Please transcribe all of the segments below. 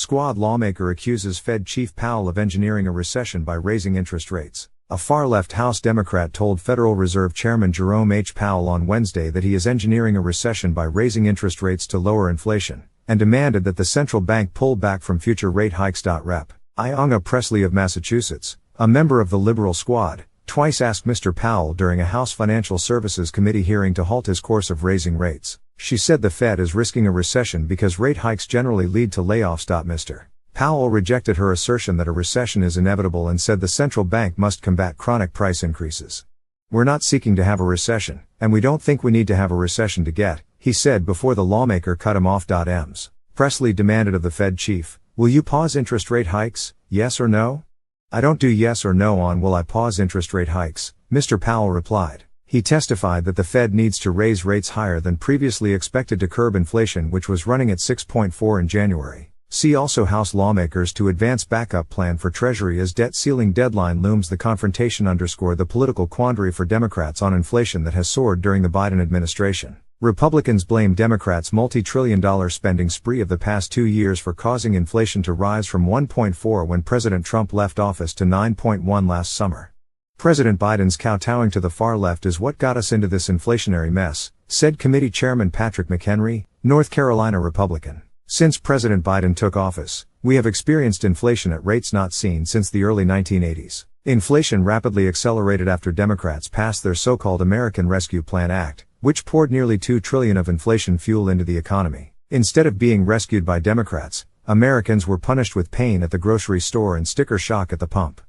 Squad lawmaker accuses Fed Chief Powell of engineering a recession by raising interest rates. A far-left House Democrat told Federal Reserve Chairman Jerome H. Powell on Wednesday that he is engineering a recession by raising interest rates to lower inflation, and demanded that the central bank pull back from future rate hikes. Rep. Ionga Presley of Massachusetts, a member of the Liberal Squad, twice asked Mr. Powell during a House Financial Services Committee hearing to halt his course of raising rates. She said the Fed is risking a recession because rate hikes generally lead to layoffs. Mr. Powell rejected her assertion that a recession is inevitable and said the central bank must combat chronic price increases. "We're not seeking to have a recession, and we don't think we need to have a recession to get," he said before the lawmaker cut him off. Ms. Presley demanded of the Fed chief, "Will you pause interest rate hikes, yes or no?" "I don't do yes or no on will I pause interest rate hikes," Mr. Powell replied. He testified that the Fed needs to raise rates higher than previously expected to curb inflation, which was running at 6.4 in January. See also House lawmakers to advance backup plan for Treasury as debt ceiling deadline looms. The confrontation underscored the political quandary for Democrats on inflation that has soared during the Biden administration. Republicans blame Democrats' multi-trillion-dollar spending spree of the past 2 years for causing inflation to rise from 1.4 when President Trump left office to 9.1 last summer. "President Biden's kowtowing to the far left is what got us into this inflationary mess," said Committee Chairman Patrick McHenry, North Carolina Republican. "Since President Biden took office, we have experienced inflation at rates not seen since the early 1980s. Inflation rapidly accelerated after Democrats passed their so-called American Rescue Plan Act, which poured nearly $2 trillion of inflation fuel into the economy. Instead of being rescued by Democrats, Americans were punished with pain at the grocery store and sticker shock at the pump."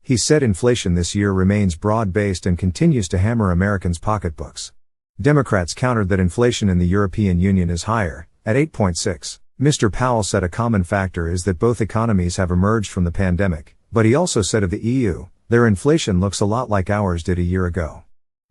He said inflation this year remains broad-based and continues to hammer Americans' pocketbooks. Democrats countered that inflation in the European Union is higher, at 8.6. Mr. Powell said a common factor is that both economies have emerged from the pandemic, but he also said of the EU, "Their inflation looks a lot like ours did a year ago."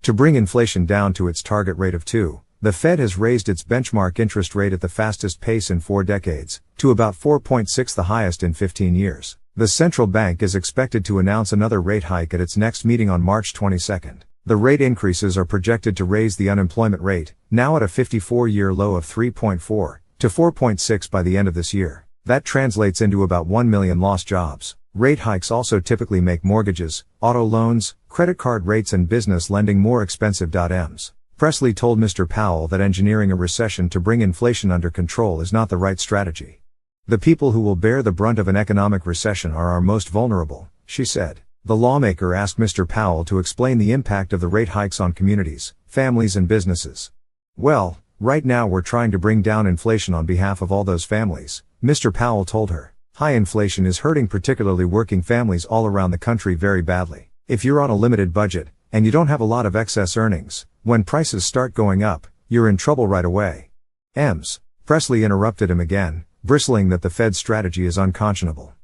To bring inflation down to its target rate of 2, the Fed has raised its benchmark interest rate at the fastest pace in 4 decades, to about 4.6, the highest in 15 years. The central bank is expected to announce another rate hike at its next meeting on March 22. The rate increases are projected to raise the unemployment rate, now at a 54-year low of 3.4, to 4.6 by the end of this year. That translates into about 1 million lost jobs. Rate hikes also typically make mortgages, auto loans, credit card rates and business lending more expensive. Ms. Presley told Mr. Powell that engineering a recession to bring inflation under control is not the right strategy. "The people who will bear the brunt of an economic recession are our most vulnerable," she said. The lawmaker asked Mr. Powell to explain the impact of the rate hikes on communities, families and businesses. "Well, right now we're trying to bring down inflation on behalf of all those families," Mr. Powell told her. "High inflation is hurting particularly working families all around the country very badly. If you're on a limited budget, and you don't have a lot of excess earnings, when prices start going up, you're in trouble right away." Ms. Presley interrupted him again, bristling that the Fed's strategy is unconscionable.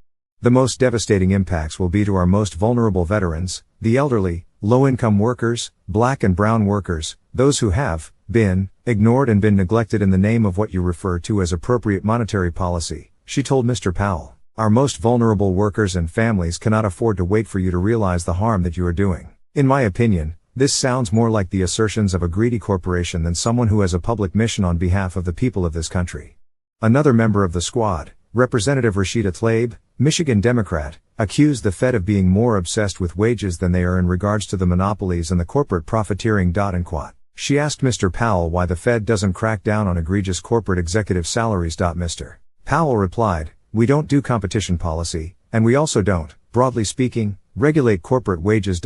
"The most devastating impacts will be to our most vulnerable veterans, the elderly, low-income workers, black and brown workers, those who have been ignored and been neglected in the name of what you refer to as appropriate monetary policy," she told Mr. Powell. "Our most vulnerable workers and families cannot afford to wait for you to realize the harm that you are doing. In my opinion, this sounds more like the assertions of a greedy corporation than someone who has a public mission on behalf of the people of this country." Another member of the squad, Representative Rashida Tlaib, Michigan Democrat, accused the Fed of being more obsessed with wages than they are in regards to the monopolies and the corporate profiteering. She asked Mr. Powell why the Fed doesn't crack down on egregious corporate executive salaries. Mr. Powell replied, "We don't do competition policy, and we also don't, broadly speaking, regulate corporate wages."